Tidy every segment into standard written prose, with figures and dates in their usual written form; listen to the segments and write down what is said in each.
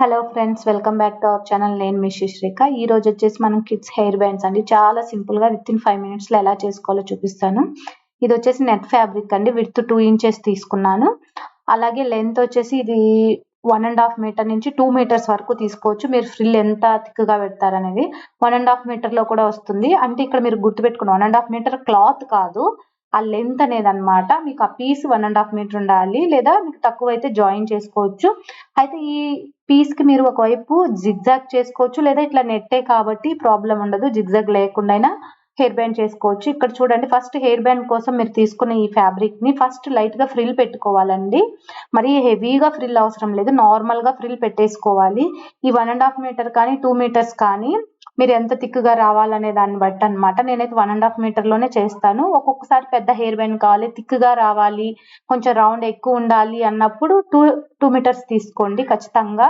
Hello friends, welcome back to our channel. నేను మీ శ్రీశ్రీక. ఈ రోజు వచ్చేసి మనం కిడ్స్ హెయిర్ బ్యాండ్స్ అండి చాలా సింపుల్ గా విత్ ఇన్ 5 minutes లో ఎలా చేసుకోవాలో చూపిస్తాను. ఇది వచ్చేసి నెట్ ఫ్యాబ్రిక్ అండి. విడ్త్ 2 inches తీసుకున్నాను. అలాగే లెంత్ వచ్చేసి ఇది 1.5 meter నుంచి 2 meters వరకు తీసుకోవచ్చు. మీరు ఫ్రిల్ ఎంత థిక్ గా పెడతారనేది 1.5 meter లో కూడా వస్తుంది. అంటే ఇక్కడ మీరు గుర్తుపెట్టుకున్న 1.5 meter క్లాత్ కాదు, ఆ లెంత్ అనేది అన్నమాట. మీకు ఆ పీస్ 1.5 meter ఉండాలి, లేదా మీకు తక్కువ అయితే జాయిన్ చేసుకోవచ్చు. అయితే ఈ పీస్ కి మీరు ఒకవైపు జిగ్జాగ్ చేసుకోవచ్చు, లేదా ఇట్లా నెట్టే కాబట్టి ప్రాబ్లం ఉండదు. జిగ్జాగ్ లేకుండా హెయిర్ బ్యాండ్ చేసుకోవచ్చు. ఇక్కడ చూడండి, ఫస్ట్ హెయిర్ బ్యాండ్ కోసం మీరు తీసుకున్న ఈ ఫ్యాబ్రిక్ ని ఫస్ట్ లైట్ గా ఫ్రిల్ పెట్టుకోవాలండి. మరి హెవీగా ఫ్రిల్ అవసరం లేదు, నార్మల్ గా ఫ్రిల్ పెట్టేసుకోవాలి. ఈ 1.5 meter కానీ 2 meters కానీ మీరు ఎంత థిక్ గా రావాలనే దాన్ని బట్టి అన్నమాట. నేనైతే 1.5 meter లోనే చేస్తాను. ఒక్కొక్కసారి పెద్ద హెయిర్ బ్యాండ్ కావాలి, థిక్ గా రావాలి, కొంచెం రౌండ్ ఎక్కువ ఉండాలి అన్నప్పుడు 2 meters తీసుకోండి ఖచ్చితంగా.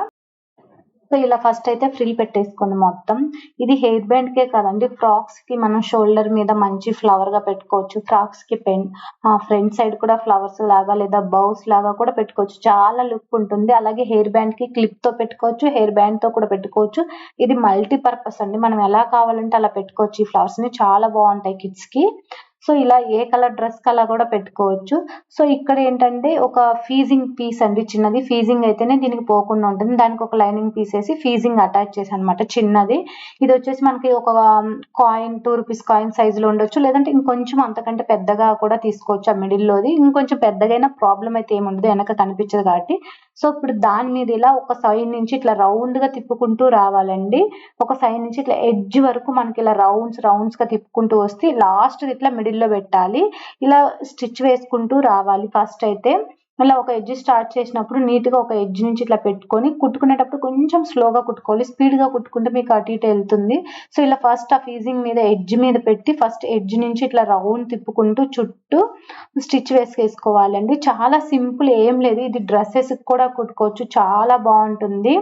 సో ఇలా ఫస్ట్ అయితే ఫ్రిల్ పెట్టేసుకోండి మొత్తం. ఇది హెయిర్ బ్యాండ్ కే కదండి, ఫ్రాక్స్ కి మనం షోల్డర్ మీద మంచి ఫ్లవర్ గా పెట్టుకోవచ్చు. ఫ్రాక్స్ కి ఫ్రంట్ సైడ్ కూడా ఫ్లవర్స్ లాగా లేదా బౌస్ లాగా కూడా పెట్టుకోవచ్చు. చాలా లుక్ ఉంటుంది. అలాగే హెయిర్ బ్యాండ్ కి క్లిప్ తో పెట్టుకోవచ్చు, హెయిర్ బ్యాండ్ తో కూడా పెట్టుకోవచ్చు. ఇది మల్టీపర్పస్ అండి, మనం ఎలా కావాలంటే అలా పెట్టుకోవచ్చు. ఈ ఫ్లవర్స్ ని చాలా బాగుంటాయి కిడ్స్ కి. సో ఇలా ఏ కలర్ డ్రెస్ కి అలా కూడా పెట్టుకోవచ్చు. సో ఇక్కడ ఏంటంటే ఒక ఫీజింగ్ పీస్ అండి, చిన్నది ఫీజింగ్ అయితేనే దీనికి పోకుండా ఉంటుంది. దానికి ఒక లైనింగ్ పీస్ వేసి ఫీజింగ్ అటాచ్ చేసి అనమాట చిన్నది. ఇది వచ్చేసి మనకి ఒక కాయిన్ 2 rupees కాయిన్ సైజ్ లో ఉండొచ్చు, లేదంటే ఇంకొంచెం అంతకంటే పెద్దగా కూడా తీసుకోవచ్చు. ఆ మిడిల్ లోది ఇంకొంచెం పెద్దగైనా ప్రాబ్లం అయితే ఏముండదు, వెనక కనిపించదు కాబట్టి. సో ఇప్పుడు దాని మీద ఇలా ఒక సైడ్ నుంచి ఇట్లా రౌండ్ గా తిప్పుకుంటూ రావాలండి. ఒక సైడ్ నుంచి ఇట్లా ఎడ్జ్ వరకు మనకి ఇలా రౌండ్స్ గా తిప్పుకుంటూ వస్తే లాస్ట్ ఇట్లా మిడిల్ లో పెట్టాలి. ఇలా స్టిచ్ వేసుకుంటూ రావాలి. ఫస్ట్ అయితే ఇలా ఒక ఎడ్జ్ స్టార్ట్ చేసినప్పుడు నీట్ గా ఒక ఎడ్జ్ నుంచి ఇట్లా పెట్టుకొని కుట్టుకునేటప్పుడు కొంచెం స్లోగా కుట్టుకోవాలి. స్పీడ్ గా కుట్టుకుంటే మీకు అటు ఇటు వెళ్తుంది. సో ఇలా ఫస్ట్ ఆ ఫీజింగ్ మీద ఎడ్జ్ మీద పెట్టి ఫస్ట్ ఎడ్జ్ నుంచి ఇట్లా రౌండ్ తిప్పుకుంటూ చుట్టూ స్టిచ్ వేసుకోవాలండి. చాలా సింపుల్, ఏం లేదు. ఇది డ్రెస్సెస్ కూడా కుట్టుకోవచ్చు, చాలా బాగుంటుంది.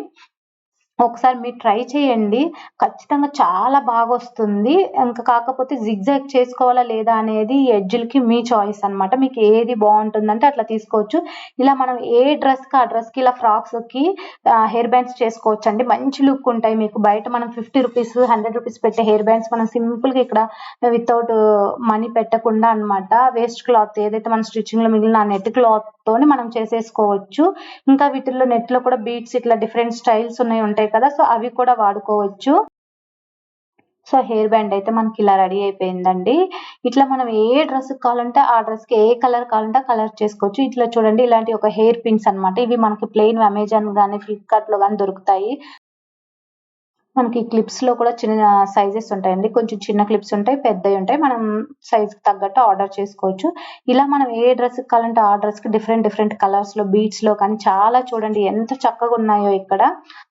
ఒకసారి మీరు ట్రై చేయండి, ఖచ్చితంగా చాలా బాగా వస్తుంది. ఇంకా కాకపోతే జిగ్జాగ్ చేసుకోవాలా లేదా అనేది ఎడ్జ్లకి మీ చాయిస్ అన్నమాట. మీకు ఏది బాగుంటుందంటే అట్లా తీసుకోవచ్చు. ఇలా మనం ఏ డ్రెస్ కి ఆ డ్రెస్ కి ఇలా ఫ్రాక్స్ కి హెయిర్ బ్యాండ్స్ చేసుకోవచ్చు అండి. మంచి లుక్ ఉంటాయి. మీకు బయట మనం 50 rupees 100 rupees పెట్టే హెయిర్ బ్యాండ్స్ మనం సింపుల్ గా ఇక్కడ వితౌట్ మనీ పెట్టకుండా అన్నమాట. వేస్ట్ క్లాత్ ఏదైతే మన స్టిచ్చింగ్ లో మిగిలిన ఆ నెట్ క్లాత్ తోని మనం చేసేసుకోవచ్చు. ఇంకా వీటిల్లో నెట్ లో కూడా బీట్స్ ఇట్లా డిఫరెంట్ స్టైల్స్ ఉంటాయి కదా, సో అవి కూడా వాడుకోవచ్చు. సో హెయిర్ బ్యాండ్ అయితే మనకి ఇలా రెడీ అయిపోయిందండి. ఇట్లా మనం ఏ డ్రెస్ కావాలంటే ఆ డ్రెస్ కి ఏ కలర్ కావాలంటే ఆ కలర్ చేసుకోవచ్చు. ఇట్లా చూడండి, ఇలాంటి ఒక హెయిర్ పిన్స్ అన్నమాట. ఇవి మనకి ప్లెయిన్ అమెజాన్ గానీ ఫ్లిప్కార్ట్ లో గానీ దొరుకుతాయి. మనకి క్లిప్స్ లో కూడా చిన్న సైజెస్ ఉంటాయండి. కొంచెం చిన్న క్లిప్స్ ఉంటాయి, పెద్దవి ఉంటాయి. మనం సైజ్ కి తగ్గట్టు ఆర్డర్ చేసుకోవచ్చు. ఇలా మనం ఏ డ్రెస్ కావాలంటే ఆ డ్రెస్ కి డిఫరెంట్ కలర్స్ లో బీడ్స్ లో కానీ చాలా చూడండి ఎంత చక్కగా ఉన్నాయో ఇక్కడ.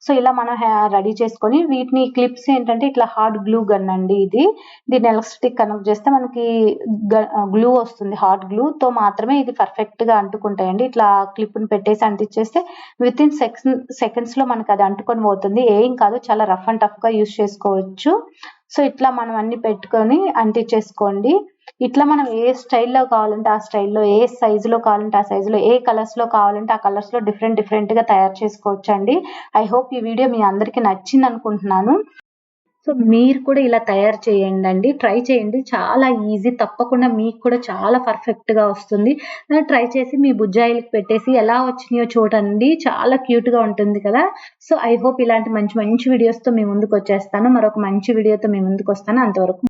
సో ఇలా మనం రెడీ చేసుకొని వీటిని క్లిప్స్ ఏంటంటే ఇట్లా హార్డ్ గ్లూ గన్ అండి ఇది. దీన్ని ఎలక్ట్రిక్ కనెక్ట్ చేస్తే మనకి గ్లూ వస్తుంది. హార్డ్ గ్లూ తో మాత్రమే ఇది పర్ఫెక్ట్ గా అంటుకుంటాయండి. ఇట్లా క్లిప్ ని పెట్టేసి అంటించేస్తే విత్ ఇన్ సెకండ్స్ లో మనకి అది అంటుకొని పోతుంది. ఏం కాదు, చాలా రఫ్ అండ్ టఫ్ గా యూస్ చేసుకోవచ్చు. సో ఇట్లా మనం అన్ని పెట్టుకొని అంటించేసుకోండి. ఇట్లా మనం ఏ స్టైల్లో కావాలంటే ఆ స్టైల్లో, ఏ సైజులో కావాలంటే ఆ సైజులో, ఏ కలర్స్ లో కావాలంటే ఆ కలర్స్ లో డిఫరెంట్ గా తయారు చేసుకోవచ్చు అండి. ఐ హోప్ ఈ వీడియో మీ అందరికి నచ్చింది అనుకుంటున్నాను. సో మీరు కూడా ఇలా తయారు చేయండి, ట్రై చేయండి. చాలా ఈజీ, తప్పకుండా మీకు కూడా చాలా పర్ఫెక్ట్ గా వస్తుంది. ట్రై చేసి మీ బుజ్జాయిలకి పెట్టేసి ఎలా వచ్చినాయో చూడండి, చాలా క్యూట్ గా ఉంటుంది కదా. సో ఐ హోప్ ఇలాంటి మంచి వీడియోస్ తో మీ ముందుకు వచ్చేస్తాను. మరొక మంచి వీడియోతో మీ ముందుకు వస్తాను. అంతవరకు